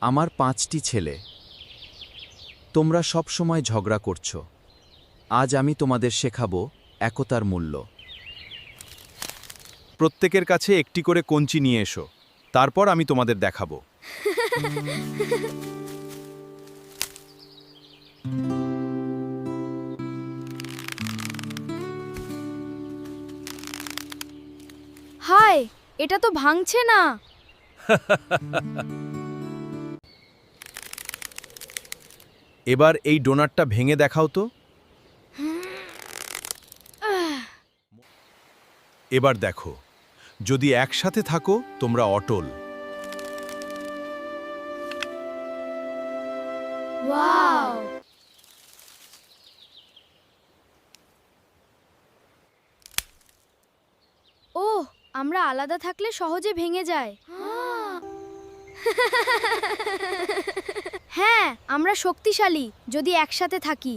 আমার 5টি ছেলে। তোমরা সব সময় ঝগড়া করছো। আজ আমি তোমাদের শেখাবো একতার মূল্য। প্রত্যেকের কাছে একটি করে কঞ্চি নিয়ে এসো, তারপর আমি তোমাদের দেখাবো। হায়, এটা তো ভাঙছে না। এবার এই ডোনাটটা ভেঙে দেখাও তো। এবার দেখো, যদি একসাথে থাকো তোমরা অটল। ওয়াও! ওহ, আমরা আলাদা থাকলে সহজে ভেঙে যায়। হ্যাঁ, আমরা শক্তিশালী যদি একসাথে থাকি।